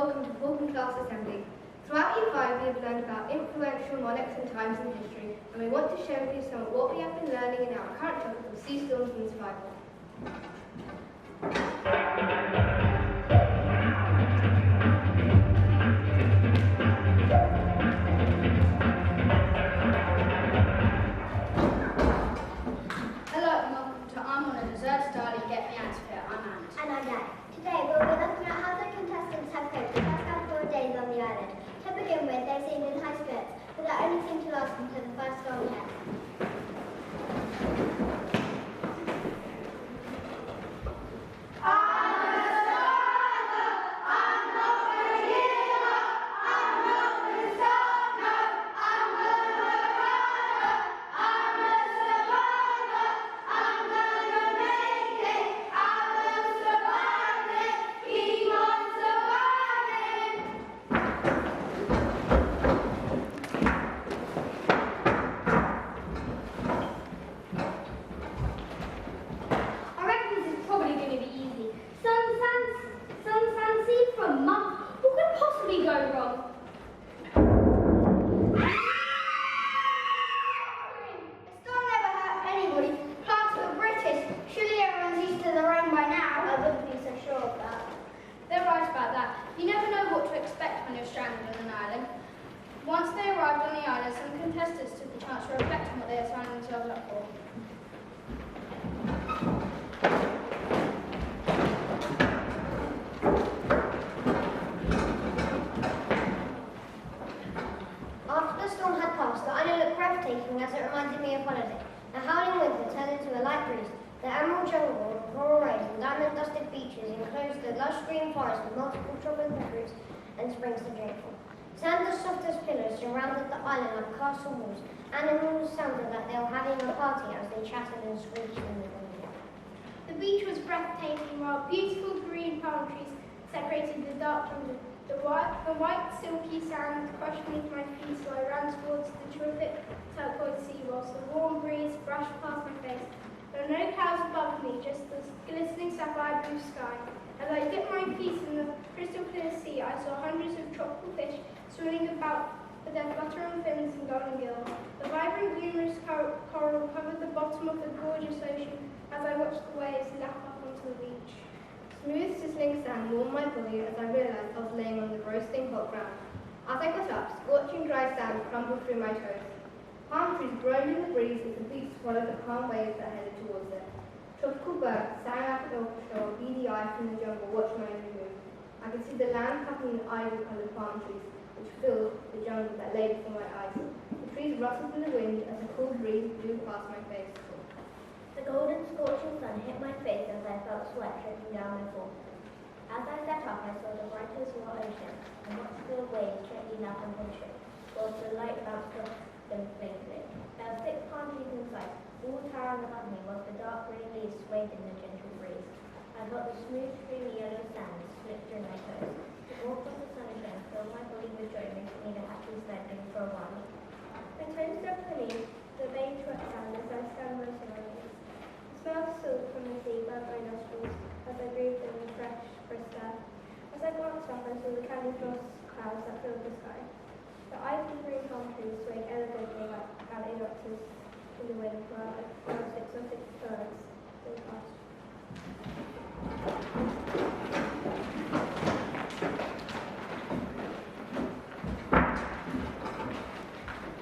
welcome to Hawing Class Assembly. Throughout Year 5 we have learned about influential monarchs and times in history, and we want to share with you some of what we have been learning in our current topic of sea storms and survival. Hello and welcome to I'm on a Deserted Island, Get Me Out of Here. I'm Ant. And I'm Dan. Today we'll be looking at how the contestants have coped the first couple of days on the island. To begin with, they seemed in high spirits, but that only seemed to last until the first storm hit. They're right about that. You never know what to expect when you're stranded on an island. Once they arrived on the island, some contestants took the chance to reflect on what they had signed themselves up for. After the storm had passed, the island looked breathtaking as it reminded me of holiday. The howling wind had turned into a light breeze. The emerald jungle, coral rays and diamond-dusted beaches enclosed the lush green forest with multiple tropical fruits and springs to drink from. Sand as soft as pillows surrounded the island like castle walls. Animals sounded like they were having a party as they chattered and screeched in the wind. The beach was breathtaking, while beautiful green palm trees separated the dark from the white silky sand crushed beneath my feet as I ran towards the terrific turquoise sea whilst the warm breeze brushed past my face. There were no clouds above me, just the glistening sapphire blue sky. As I dipped my feet in the crystal clear sea, I saw hundreds of tropical fish swimming about with their fluttering fins and golden gills. The vibrant, luminous coral covered the bottom of the gorgeous ocean as I watched the waves lap up onto the beach. Smooth, sizzling sand warmed my body as I realised I was laying on the roasting hot ground. As I got up, scorching dry sand crumbled through my toes. Palm trees groaned in the breeze as the beach swallowed the calm waves that headed towards it. Tropical birds sang out at the shore, beady eyed from the jungle watched my every move. I could see the land covered in ivory-coloured palm trees, which filled the jungle that lay before my eyes. The trees rustled in the wind as a cool breeze blew past my face. The golden scorching sun hit my face as I felt sweat dripping down my forehead. As I sat up, I saw the bright azure ocean and watched the waves gently lap on the shore, whilst the light bounced off them faintly. There were 6 palm trees in sight, all towering above me, whilst the dark green leaves swayed in the gentle breeze. I felt the smooth, creamy yellow sand slip through my toes. The warmth of the sunshine filled my body with joy, making me the happiest I'd been for a while. My toes struck the leaves, the beige wet sand as I stand resting on it. The smell of salt from the sea burnt my nostrils as I breathed in the fresh, crisp air. As I glanced up, I saw the candy floss clouds that filled the sky. The ivory green palm trees swayed elegantly like alligators in the wind, while exotic birds flew past.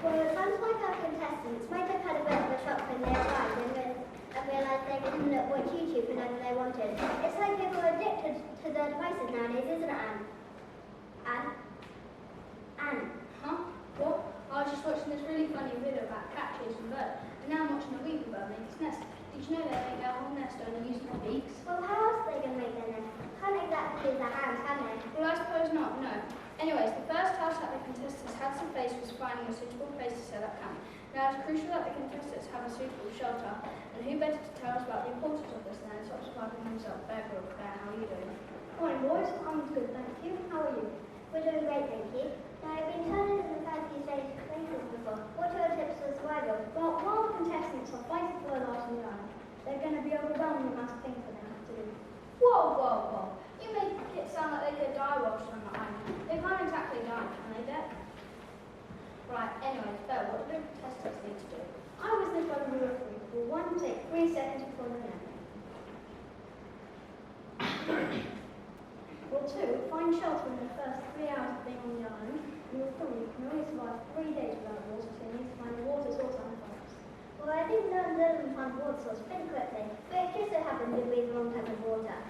Well, it sounds like our contestants might have had a bit of a shock when they arrived and realised they didn't watch YouTube whenever they wanted. It's like people are addicted to their devices nowadays, isn't it, Anne? Anne? Huh? What? I was just watching this really funny video about catfish and birds, and now I'm watching a weaver make its nest. Did you know that they make their whole nest only using their beaks? Well, how else are they going to make their nest? Can't exactly use their hands, can they? Well, I suppose not, no. Anyways, the first task that the contestants had to face was finding a suitable place to set up camp. Now, it's crucial that the contestants have a suitable shelter, and who better to tell us about the importance of this than Top Sparkling himself, Bear Brook. Bear, how are you doing? Morning, boys. I'm good, thank you. How are you? We're doing great, thank you. Now, I've been turned into the fancy stage places before. What are your tips for survival? Well, while the contestants are fighting for their lives on the island, they're going to be overwhelmed with the amount of things that they have to do. Whoa, whoa, whoa. You make it sound like they could die whilst on the island. Anyways, Belle, what do the contestants need to do? I was the front of the referee for 1 take, 3 seconds before the end. Rule 2, find shelter in the first 3 hours of being on the island. Rule 3, you can only survive 3 days without water, so you need to find a water source and fires. Well, I didn't know and find water source pretty quickly, but it just so happened to be the wrong type of water.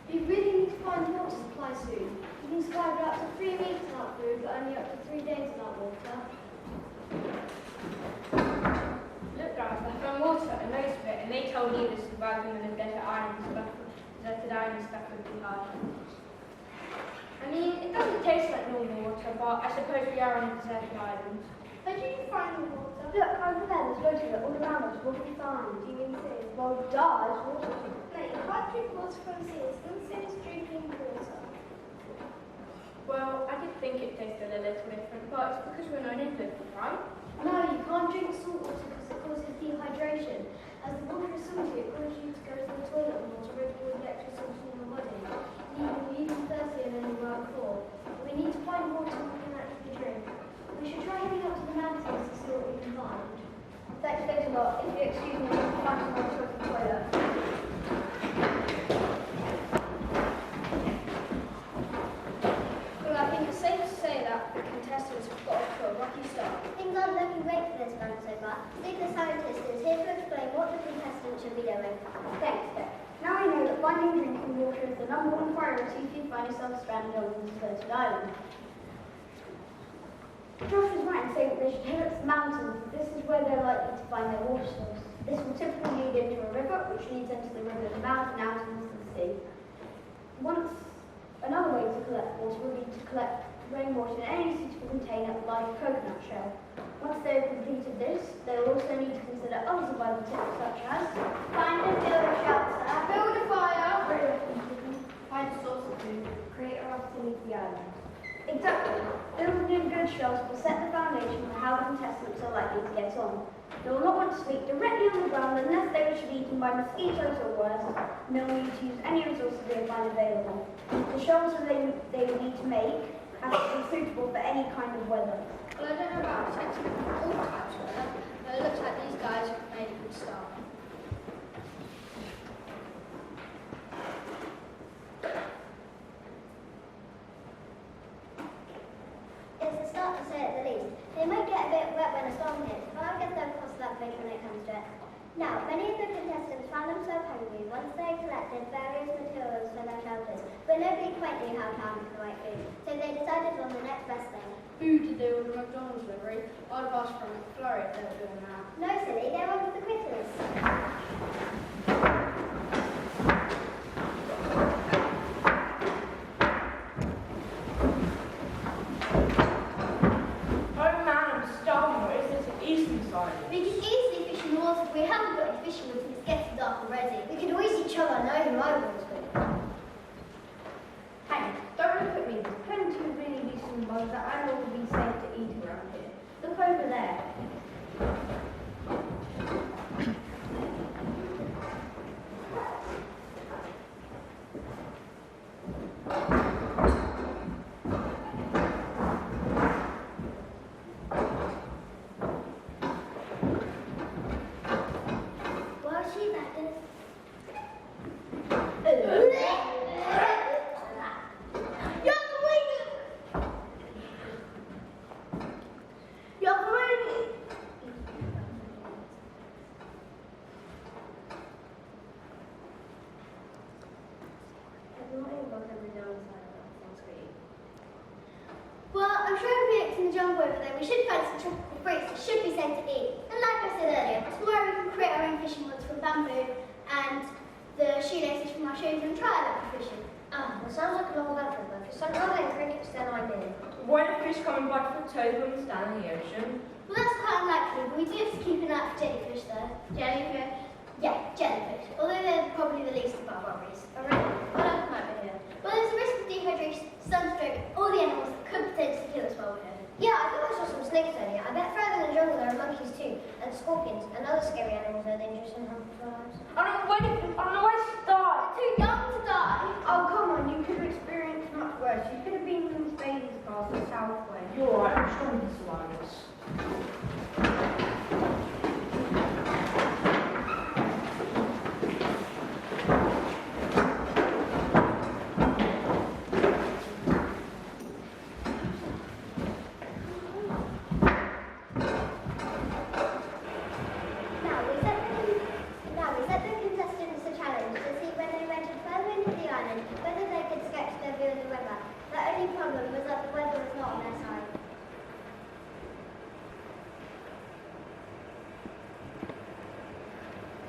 You really need to find water supply soon. You can survive up to 3 weeks without food, but only up to 3 days without water. Look guys, I found water and most of it, and they told me that surviving on a deserted island stuff would be hard. I mean, it doesn't taste like normal water, but I suppose we are on a deserted island. How do you find the water? Look, over there, there's water that all around us. What do we find? Do you mean sea? Well, duh, it's water. No, you can't drink water from sea. It's considered drinking water. Well, I did think it tasted a little different, but it's because we're not in England, right? No, you can't drink salt water because it causes dehydration. As the water is salty, it causes you to go to the toilet more to remove the extra salt in your body. You're even thirstier than you were before. We need to find water we can actually drink. We should try heading up to the mountains to see what we can find. Thanks a lot. If you excuse me, I'll find some water at the toilet. Well, I think it's safe to say that the contestants have got off to a rocky start. Things aren't looking great for this round so far. Steve the scientist is here to explain what the contestants should be doing. Thanks, Beth. Now we know that finding drinking water is the #1 priority if you find yourself stranded on this deserted island. Josh was right in saying that they should head up to the mountains. This is where they're likely to find their water source. This will typically lead into a river, which leads into the river, the mountain, out into the sea. Another way to collect water would be to collect rainwater in any suitable container like a coconut shell. Once they have completed this, they will also need to consider other survival tips such as Find and build a shelter. build a fire, find a source of food, create a raft to leave the island. Exactly. Building good shells will set the foundation for how the contestants are likely to get on. They will not want to sleep directly on the ground unless they wish to be eaten by mosquitoes or worse, and they will need to use any resources they find available. The shells that they will need to make have to be suitable for any kind of weather. Well, I don't know about all types of weather, but it looks like these guys have made a good start. It's a start to say at the least. They might get a bit wet when a storm hits, but I guess they'll cross that bridge when it comes to it. Now, many of the contestants found themselves hungry once they had collected various materials for their shelters, but nobody quite knew how to handle the right food, so they decided on the next best thing. Who did they order McDonald's delivery? I'd have asked from McFlurry if they were doing that. No, silly, they're one of the quitters. Oh man, I'm starving. What is this eating side? We can easily fish in the water if we haven't got any fishing rods and it's getting dark already. We could always each other know who I was with. Hey, don't look at me. There's plenty of really decent bugs that I know will be safe to eat around here. Look over there. Well, she better. Well, I'm sure if we looked in the jungle over there, we should find some tropical fruits that should be safe to eat. And like I said earlier, tomorrow we can create our own fishing rods from bamboo and the shoelaces from our shoes and try our luck for fishing. Ah, that sounds like a long adventure, but for some other crickets, then I did. Why do fish come and bite for toes when we stand in the ocean? Well, that's quite unlikely, but we do have to keep an eye out for jellyfish though. Jellyfish? Yeah, jellyfish. Although they're probably the least of our worries. Alright, what else might be here? Well, there's a risk of dehydration, sunstroke, all the animals that could potentially kill us while we're here. Yeah, I thought I saw some snakes earlier. I bet further in the jungle there are monkeys too, and scorpions, and other scary animals that are dangerous and harmful for our lives. I don't know where to start. Too dark. south way. You're all right, I'm sure we can survive this. Now we set the contestants a challenge to see when they ventured further into the island, whether they could sketch their view of the river. The only problem was that the weather was not on their side.